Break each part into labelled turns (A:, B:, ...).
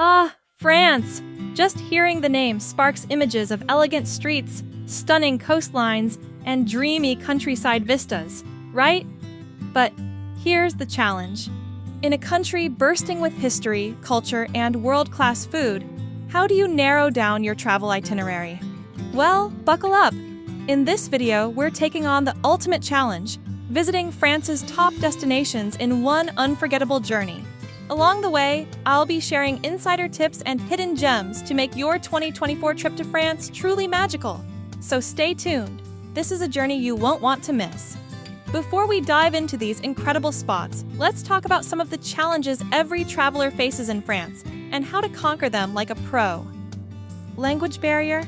A: Ah, France! Just hearing the name sparks images of elegant streets, stunning coastlines, and dreamy countryside vistas, right? But here's the challenge. In a country bursting with history, culture, and world-class food, how do you narrow down your travel itinerary? Well, buckle up! In this video, we're taking on the ultimate challenge, visiting France's top destinations in one unforgettable journey. Along the way, I'll be sharing insider tips and hidden gems to make your 2024 trip to France truly magical. So stay tuned. This is a journey you won't want to miss. Before we dive into these incredible spots, let's talk about some of the challenges every traveler faces in France and how to conquer them like a pro. Language barrier?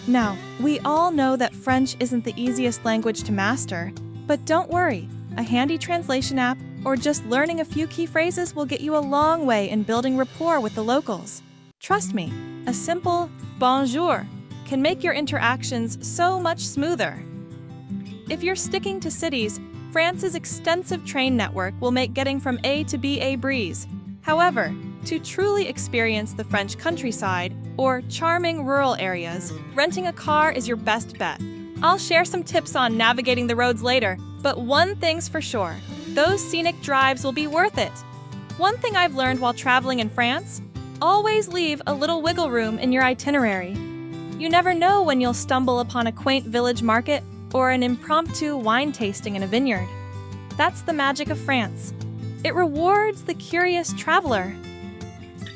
A: Now, we all know that French isn't the easiest language to master, but don't worry, a handy translation app or just learning a few key phrases will get you a long way in building rapport with the locals. Trust me, a simple bonjour can make your interactions so much smoother. If you're sticking to cities, France's extensive train network will make getting from A to B a breeze. However, to truly experience the French countryside or charming rural areas, renting a car is your best bet. I'll share some tips on navigating the roads later, but one thing's for sure, those scenic drives will be worth it. One thing I've learned while traveling in France, always leave a little wiggle room in your itinerary. You never know when you'll stumble upon a quaint village market or an impromptu wine tasting in a vineyard. That's the magic of France. It rewards the curious traveler.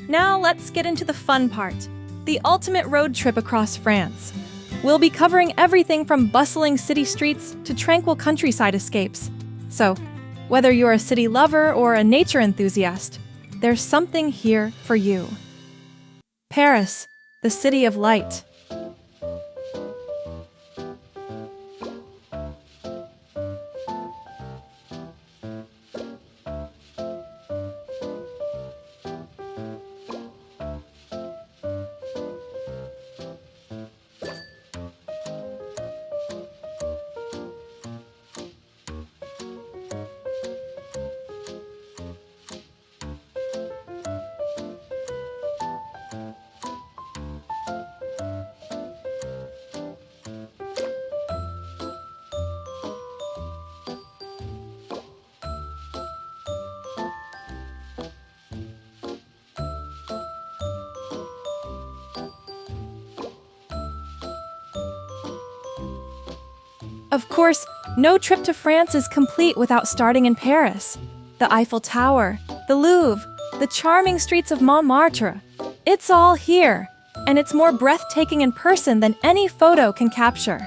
A: Now let's get into the fun part, the ultimate road trip across France. We'll be covering everything from bustling city streets to tranquil countryside escapes. So, whether you're a city lover or a nature enthusiast, there's something here for you. Paris, the city of light. Of course, no trip to France is complete without starting in Paris. The Eiffel Tower, the Louvre, the charming streets of Montmartre. It's all here, and it's more breathtaking in person than any photo can capture.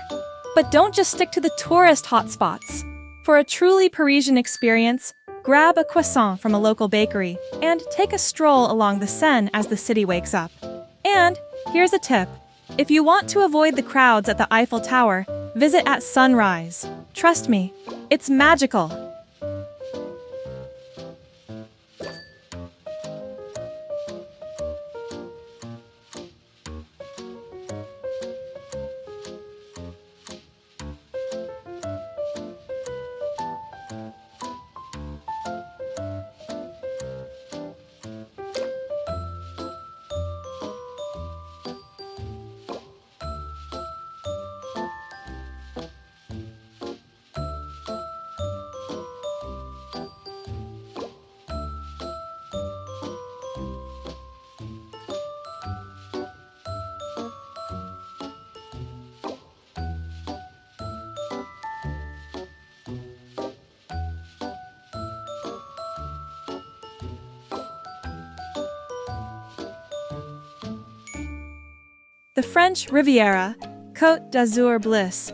A: But don't just stick to the tourist hotspots. For a truly Parisian experience, grab a croissant from a local bakery and take a stroll along the Seine as the city wakes up. And here's a tip. If you want to avoid the crowds at the Eiffel Tower, visit at sunrise. Trust me, it's magical. The French Riviera, Côte d'Azur bliss.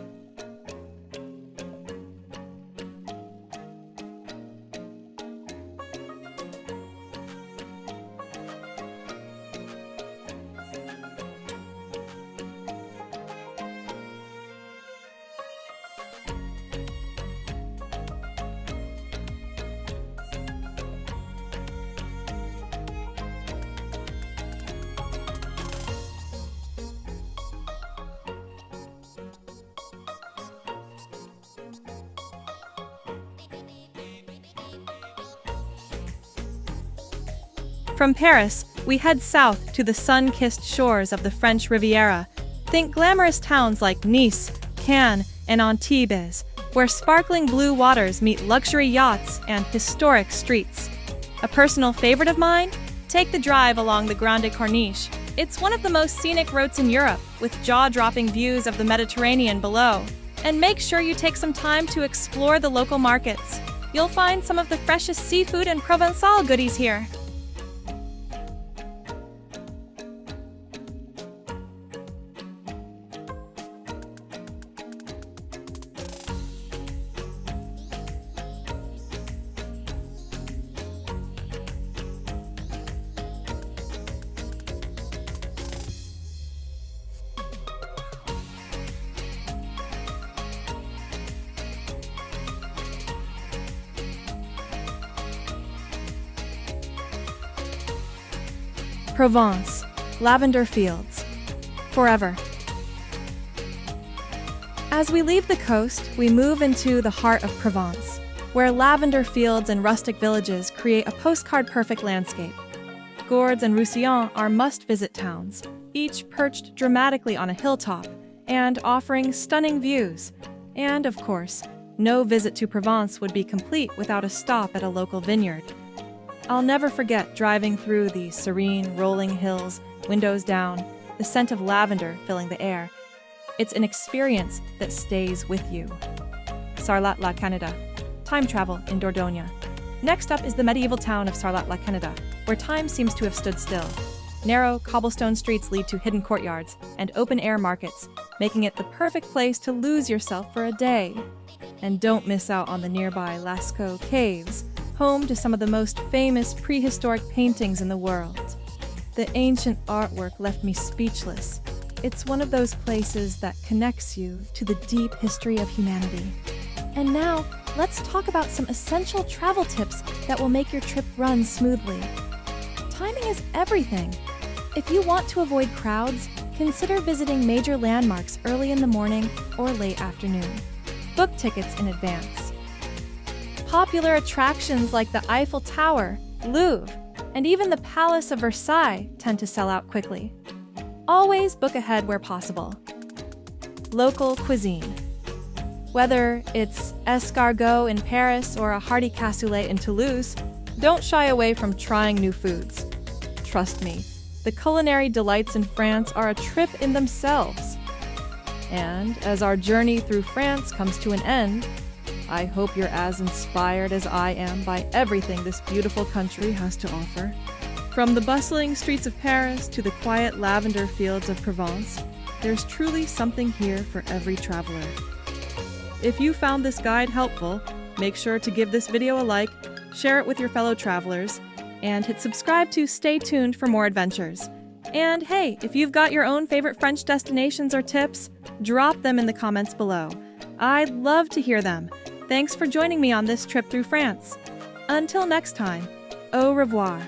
A: From Paris, we head south to the sun-kissed shores of the French Riviera. Think glamorous towns like Nice, Cannes, and Antibes, where sparkling blue waters meet luxury yachts and historic streets. A personal favorite of mine? Take the drive along the Grande Corniche. It's one of the most scenic routes in Europe, with jaw-dropping views of the Mediterranean below. And make sure you take some time to explore the local markets. You'll find some of the freshest seafood and Provençal goodies here. Provence, lavender fields, forever. As we leave the coast, we move into the heart of Provence, where lavender fields and rustic villages create a postcard-perfect landscape. Gourdes and Roussillon are must-visit towns, each perched dramatically on a hilltop and offering stunning views. And, of course, no visit to Provence would be complete without a stop at a local vineyard. I'll never forget driving through the serene, rolling hills, windows down, the scent of lavender filling the air. It's an experience that stays with you. Sarlat-la-Canada, time travel in Dordogne. Next up is the medieval town of Sarlat-la-Canada, where time seems to have stood still. Narrow, cobblestone streets lead to hidden courtyards and open-air markets, making it the perfect place to lose yourself for a day. And don't miss out on the nearby Lascaux Caves, home to some of the most famous prehistoric paintings in the world. The ancient artwork left me speechless. It's one of those places that connects you to the deep history of humanity. And now, let's talk about some essential travel tips that will make your trip run smoothly. Timing is everything. If you want to avoid crowds, consider visiting major landmarks early in the morning or late afternoon. Book tickets in advance. Popular attractions like the Eiffel Tower, Louvre, and even the Palace of Versailles tend to sell out quickly. Always book ahead where possible. Local cuisine. Whether it's escargot in Paris or a hearty cassoulet in Toulouse, don't shy away from trying new foods. Trust me, the culinary delights in France are a trip in themselves. And as our journey through France comes to an end, I hope you're as inspired as I am by everything this beautiful country has to offer. From the bustling streets of Paris to the quiet lavender fields of Provence, there's truly something here for every traveler. If you found this guide helpful, make sure to give this video a like, share it with your fellow travelers, and hit subscribe to stay tuned for more adventures. And hey, if you've got your own favorite French destinations or tips, drop them in the comments below. I'd love to hear them. Thanks for joining me on this trip through France. Until next time, au revoir.